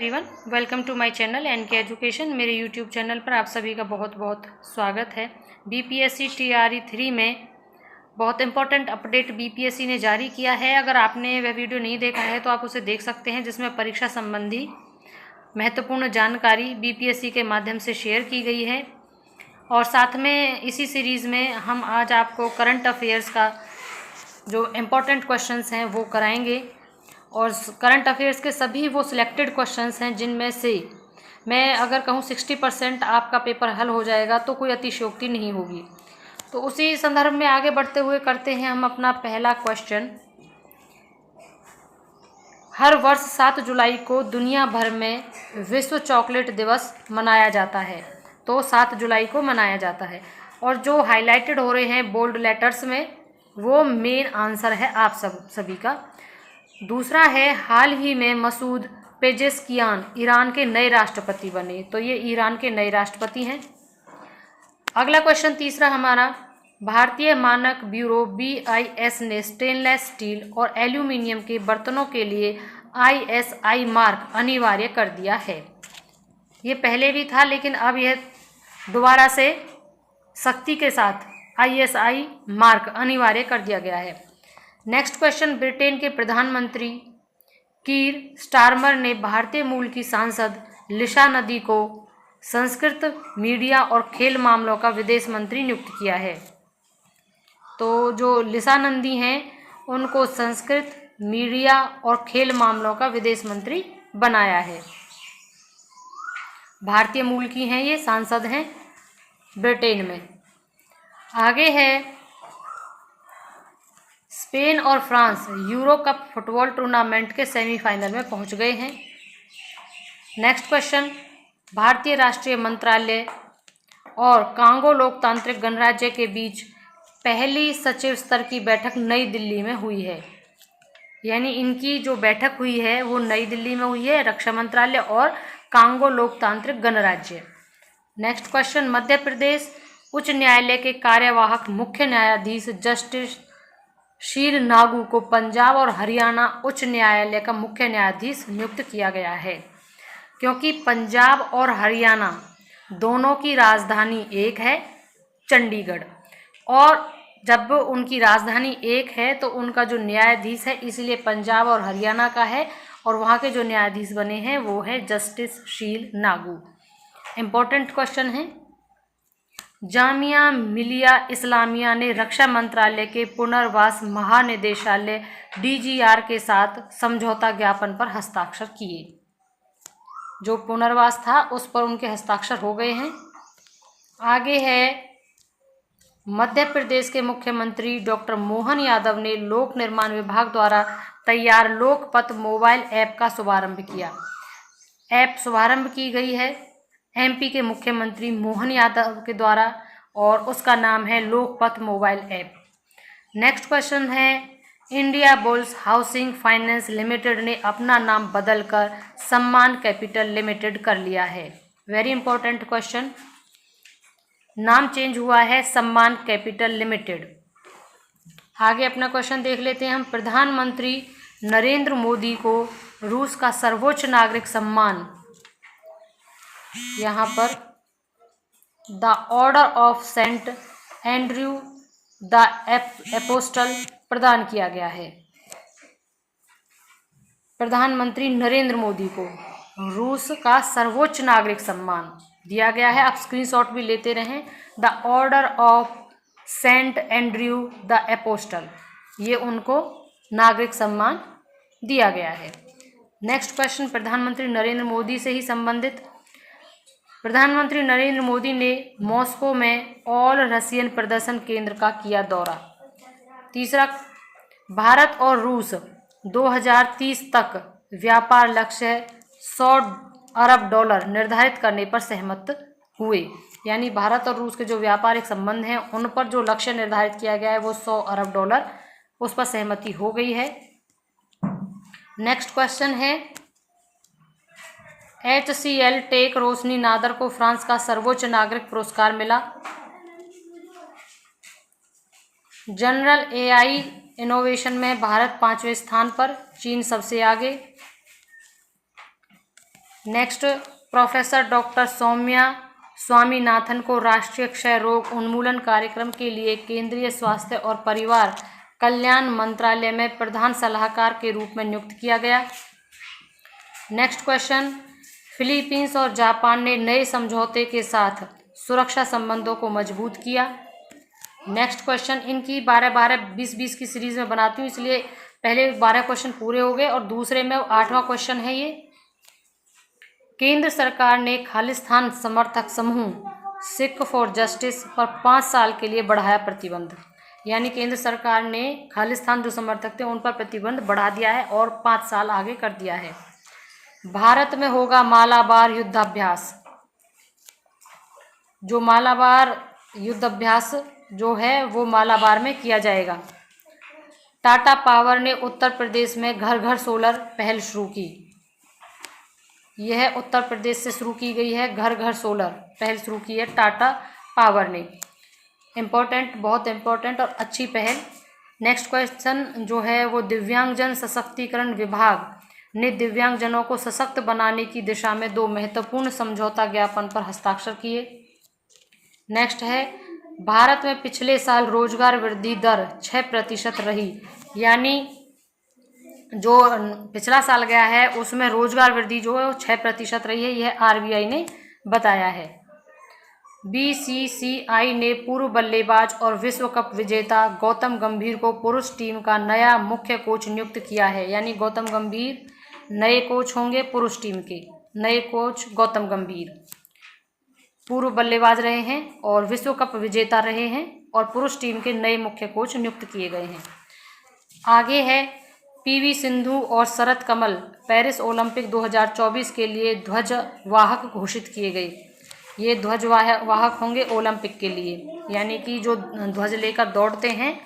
Everyone, welcome to my channel NK education. मेरे YouTube channel पर आप सभी का बहुत बहुत स्वागत है। बीपीएससी टीआरई 3 में बहुत इंपॉर्टेंट अपडेट बीपीएससी ने जारी किया है। अगर आपने वह वीडियो नहीं देखा है तो आप उसे देख सकते हैं, जिसमें परीक्षा संबंधी महत्वपूर्ण जानकारी बीपीएससी के माध्यम से शेयर की गई है। और साथ में इसी सीरीज़ में हम आज आपको करंट अफेयर्स का जो इम्पोर्टेंट क्वेश्चंस हैं वो कराएंगे। और करंट अफेयर्स के सभी वो सिलेक्टेड क्वेश्चंस हैं जिनमें से मैं अगर कहूँ 60% आपका पेपर हल हो जाएगा तो कोई अतिशयोक्ति नहीं होगी। तो उसी संदर्भ में आगे बढ़ते हुए करते हैं हम अपना पहला क्वेश्चन। हर वर्ष 7 जुलाई को दुनिया भर में विश्व चॉकलेट दिवस मनाया जाता है। तो 7 जुलाई को मनाया जाता है, और जो हाईलाइटेड हो रहे हैं बोल्ड लेटर्स में वो मेन आंसर है आप सभी का। दूसरा है, हाल ही में मसूद पेजेस्कियान ईरान के नए राष्ट्रपति बने। तो ये ईरान के नए राष्ट्रपति हैं। अगला क्वेश्चन तीसरा हमारा, भारतीय मानक ब्यूरो BIS ने स्टेनलेस स्टील और एल्यूमिनियम के बर्तनों के लिए ISI मार्क अनिवार्य कर दिया है। ये पहले भी था, लेकिन अब यह दोबारा से सख्ती के साथ ISI मार्क अनिवार्य कर दिया गया है। नेक्स्ट क्वेश्चन, ब्रिटेन के प्रधानमंत्री कीर स्टारमर ने भारतीय मूल की सांसद लिशा नदी को संस्कृत, मीडिया और खेल मामलों का विदेश मंत्री नियुक्त किया है। तो जो लिशा नंदी हैं उनको संस्कृत, मीडिया और खेल मामलों का विदेश मंत्री बनाया है। भारतीय मूल की हैं, ये सांसद हैं ब्रिटेन में। आगे है, स्पेन और France euro cup football tournament के सेमीफाइनल में पहुंच गए हैं। नेक्स्ट क्वेश्चन, भारतीय राष्ट्रीय मंत्रालय और कांगो लोकतांत्रिक गणराज्य के बीच पहली सचिव स्तर की बैठक नई दिल्ली में हुई है। यानी इनकी जो बैठक हुई है वो नई दिल्ली में हुई है, रक्षा मंत्रालय और कांगो लोकतांत्रिक गणराज्य। नेक्स्ट क्वेश्चन, मध्य प्रदेश उच्च न्यायालय के कार्यवाहक मुख्य न्यायाधीश जस्टिस शील नागू को पंजाब और हरियाणा उच्च न्यायालय का मुख्य न्यायाधीश नियुक्त किया गया है। क्योंकि पंजाब और हरियाणा दोनों की राजधानी एक है, चंडीगढ़, और जब उनकी राजधानी एक है तो उनका जो न्यायाधीश है इसलिए पंजाब और हरियाणा का है, और वहाँ के जो न्यायाधीश बने हैं वो है जस्टिस शील नागू। इम्पोर्टेंट क्वेश्चन है, जामिया मिलिया इस्लामिया ने रक्षा मंत्रालय के पुनर्वास महानिदेशालय DGR के साथ समझौता ज्ञापन पर हस्ताक्षर किए। जो पुनर्वास था उस पर उनके हस्ताक्षर हो गए हैं। आगे है, मध्य प्रदेश के मुख्यमंत्री डॉक्टर मोहन यादव ने लोक निर्माण विभाग द्वारा तैयार लोकपथ मोबाइल ऐप का शुभारंभ किया। ऐप शुभारंभ की गई है MP के मुख्यमंत्री मोहन यादव के द्वारा, और उसका नाम है Lokpath mobile app. Next question है, Indiabulls housing finance limited ने अपना नाम बदलकर सम्मान कैपिटल लिमिटेड कर लिया है। वेरी इंपॉर्टेंट क्वेश्चन, नाम चेंज हुआ है सम्मान कैपिटल लिमिटेड। आगे अपना क्वेश्चन देख लेते हैं हम, प्रधानमंत्री नरेंद्र मोदी को रूस का सर्वोच्च नागरिक सम्मान, यहाँ पर the order of Saint Andrew the apostle प्रदान किया गया है। प्रधानमंत्री नरेंद्र मोदी को रूस का सर्वोच्च नागरिक सम्मान दिया गया है। आप स्क्रीनशॉट भी लेते रहें। The order of Saint Andrew the apostle, ये उनको नागरिक सम्मान दिया गया है। नेक्स्ट क्वेश्चन, प्रधानमंत्री नरेंद्र मोदी से ही संबंधित, प्रधानमंत्री नरेंद्र मोदी ने मॉस्को में ऑल रशियन प्रदर्शन केंद्र का किया दौरा। तीसरा, भारत और रूस 2030 तक व्यापार लक्ष्य $100 अरब निर्धारित करने पर सहमत हुए। यानी भारत और रूस के जो व्यापारिक संबंध हैं उन पर जो लक्ष्य निर्धारित किया गया है वो $100 अरब, उस पर सहमति हो गई है। नेक्स्ट क्वेश्चन है, HCL टेक रोशनी नादर को फ्रांस का सर्वोच्च नागरिक पुरस्कार मिला। जनरल AI इनोवेशन में भारत 5वें स्थान पर, चीन सबसे आगे। Next, professor doctor Soumya Swaminathan को राष्ट्रीय क्षय रोग उन्मूलन कार्यक्रम के लिए केंद्रीय स्वास्थ्य और परिवार कल्याण मंत्रालय में प्रधान सलाहकार के रूप में नियुक्त किया गया। नेक्स्ट क्वेश्चन, फिलीपींस और जापान ने नए समझौते के साथ सुरक्षा संबंधों को मजबूत किया। नेक्स्ट क्वेश्चन, इनकी 12-12, 20-20 की सीरीज में बनाती हूँ, इसलिए पहले 12 क्वेश्चन पूरे हो गए और दूसरे में 8वां क्वेश्चन है ये। केंद्र सरकार ने खालिस्तान समर्थक समूह सिख फॉर जस्टिस पर 5 साल के लिए बढ़ाया प्रतिबंध। यानी केंद्र सरकार ने खालिस्तान जो समर्थक थे उन पर प्रतिबंध बढ़ा दिया है और 5 साल आगे कर दिया है। भारत में होगा मालाबार युद्धाभ्यास। जो मालाबार युद्धाभ्यास जो है वो मालाबार में किया जाएगा। टाटा पावर ने उत्तर प्रदेश में घर घर सोलर पहल शुरू की। यह उत्तर प्रदेश से शुरू की गई है, घर घर सोलर पहल शुरू की है टाटा पावर ने। इम्पोर्टेंट, बहुत इम्पोर्टेंट और अच्छी पहल। नेक्स्ट क्वेश्चन जो है वो दिव्यांगजन सशक्तिकरण विभाग ने दिव्यांगजनों को सशक्त बनाने की दिशा में 2 महत्वपूर्ण समझौता ज्ञापन पर हस्ताक्षर किए। नेक्स्ट है, भारत में पिछले साल रोजगार वृद्धि दर 6% रही। यानी जो पिछला साल गया है उसमें रोजगार वृद्धि जो है वो 6% रही है, यह आरबीआई ने बताया है। बीसीसीआई ने पूर्व बल्लेबाज और विश्व कप विजेता गौतम गंभीर को पुरुष टीम का नया मुख्य कोच नियुक्त किया है। यानी गौतम गंभीर नए कोच होंगे पुरुष टीम के। नए कोच गौतम गंभीर पूर्व बल्लेबाज रहे हैं और विश्व कप विजेता रहे हैं और पुरुष टीम के नए मुख्य कोच नियुक्त किए गए हैं। आगे है, पीवी सिंधु और शरत कमल पेरिस ओलंपिक 2024 के लिए ध्वजवाहक घोषित किए गए। ये ध्वजवाहक होंगे ओलंपिक के लिए, यानी कि जो ध्वज लेकर दौड़ते हैं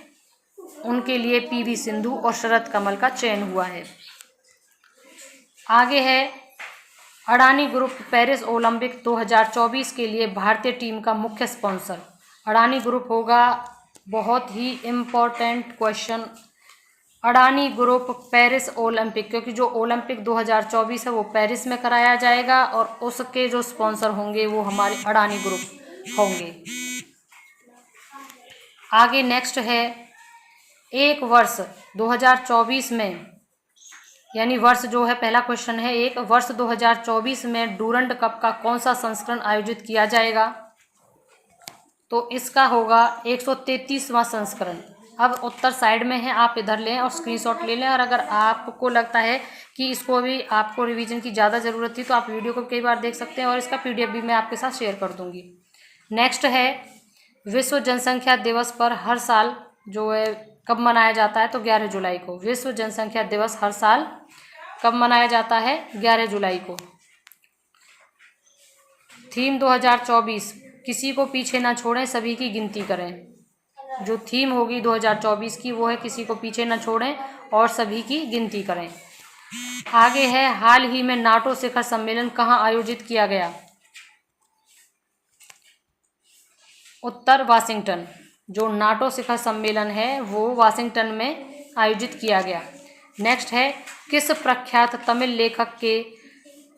उनके लिए पीवी सिंधु और शरत कमल का चयन हुआ है। आगे है, अडानी ग्रुप पेरिस ओलंपिक 2024 के लिए भारतीय टीम का मुख्य स्पॉन्सर। अडानी ग्रुप होगा, बहुत ही important question. Adani group Paris Olympic, क्योंकि जो ओलंपिक 2024 है वो पेरिस में कराया जाएगा और उसके जो स्पॉन्सर होंगे वो हमारे अडानी ग्रुप होंगे। आगे नेक्स्ट है, एक वर्ष 2024 में, यानी वर्ष जो है पहला क्वेश्चन है, एक वर्ष 2024 में डूरंड कप का कौन सा संस्करण आयोजित किया जाएगा? तो इसका होगा 133वां संस्करण। अब उत्तर साइड में है, आप इधर लें और स्क्रीनशॉट ले लें, और अगर आपको लगता है कि इसको भी आपको रिवीजन की ज़्यादा ज़रूरत थी तो आप वीडियो को कई बार देख सकते हैं और इसका PDF भी मैं आपके साथ शेयर कर दूंगी। नेक्स्ट है, विश्व जनसंख्या दिवस पर हर साल जो है कब मनाया जाता है? तो 11 जुलाई को। विश्व जनसंख्या दिवस हर साल कब मनाया जाता है? 11 जुलाई को। थीम 2024, किसी को पीछे ना छोड़ें, सभी की गिनती करें। जो थीम होगी 2024 की वो है किसी को पीछे ना छोड़ें और सभी की गिनती करें। आगे है, हाल ही में नाटो शिखर सम्मेलन कहाँ आयोजित किया गया? उत्तर वाशिंगटन। जो नाटो शिखर सम्मेलन है वो वाशिंगटन में आयोजित किया गया। नेक्स्ट है, किस प्रख्यात तमिल लेखक के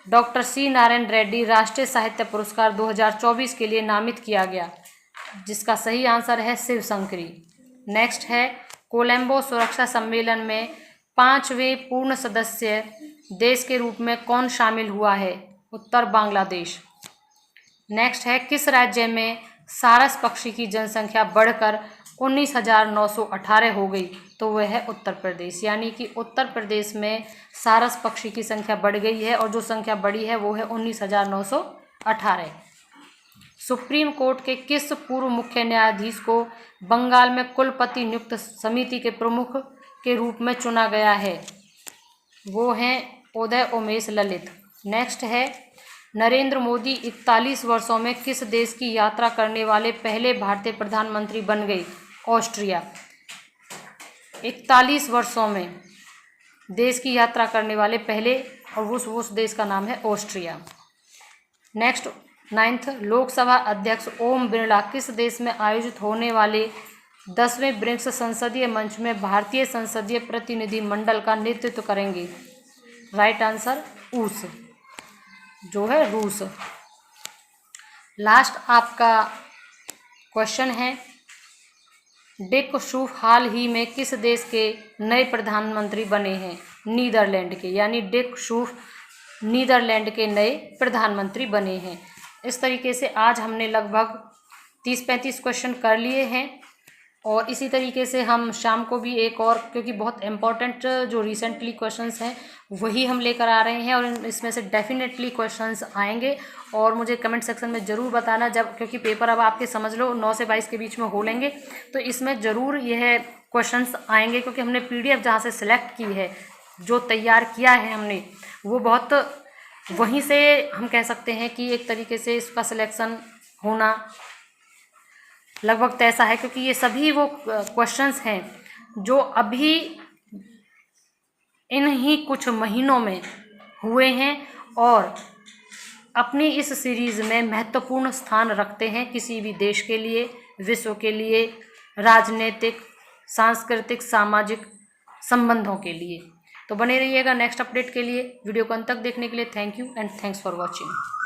डॉक्टर सी नारायण रेड्डी राष्ट्रीय साहित्य पुरस्कार 2024 के लिए नामित किया गया? जिसका सही आंसर है शिव शंकरी। नेक्स्ट है, कोलंबो सुरक्षा सम्मेलन में 5वें पूर्ण सदस्य देश के रूप में कौन शामिल हुआ है? उत्तर बांग्लादेश। नेक्स्ट है, किस राज्य में सारस पक्षी की जनसंख्या बढ़कर 19,918 हो गई? तो वह है उत्तर प्रदेश। यानी कि उत्तर प्रदेश में सारस पक्षी की संख्या बढ़ गई है और जो संख्या बढ़ी है वो है 19,918। सुप्रीम कोर्ट के किस पूर्व मुख्य न्यायाधीश को बंगाल में कुलपति नियुक्त समिति के प्रमुख के रूप में चुना गया है? वो हैं उदय उमेश ललित। नेक्स्ट है, नरेंद्र मोदी 41 वर्षों में किस देश की यात्रा करने वाले पहले भारतीय प्रधानमंत्री बन गए? ऑस्ट्रिया। 41 वर्षों में देश की यात्रा करने वाले पहले, और उस देश का नाम है ऑस्ट्रिया। नेक्स्ट 9th, लोकसभा अध्यक्ष ओम बिरला किस देश में आयोजित होने वाले 10वें ब्रिक्स संसदीय मंच में भारतीय संसदीय प्रतिनिधि मंडल का नेतृत्व करेंगे? राइट आंसर रूस। जो है रूस। लास्ट आपका क्वेश्चन है, डिक शूफ हाल ही में किस देश के नए प्रधानमंत्री बने हैं? नीदरलैंड के, यानी डिक शूफ नीदरलैंड के नए प्रधानमंत्री बने हैं। इस तरीके से आज हमने लगभग 30-35 क्वेश्चन कर लिए हैं और इसी तरीके से हम शाम को भी एक और, क्योंकि बहुत इम्पोर्टेंट जो रिसेंटली क्वेश्चंस हैं वही हम लेकर आ रहे हैं और इसमें से डेफिनेटली क्वेश्चंस आएंगे। और मुझे कमेंट सेक्शन में ज़रूर बताना, जब क्योंकि पेपर अब आपके समझ लो 9 से 22 के बीच में हो लेंगे, तो इसमें ज़रूर यह क्वेश्चंस आएंगे, क्योंकि हमने PDF जहाँ से सिलेक्ट की है, जो तैयार किया है हमने, वो बहुत वहीं से हम कह सकते हैं कि एक तरीके से इसका सिलेक्शन होना लगभग तैसा है, क्योंकि ये सभी वो क्वेश्चंस हैं जो अभी इन्हीं कुछ महीनों में हुए हैं और अपनी इस सीरीज़ में महत्वपूर्ण स्थान रखते हैं किसी भी देश के लिए, विश्व के लिए, राजनीतिक, सांस्कृतिक, सामाजिक संबंधों के लिए। तो बने रहिएगा नेक्स्ट अपडेट के लिए। वीडियो को अंत तक देखने के लिए thank you and thanks for watching.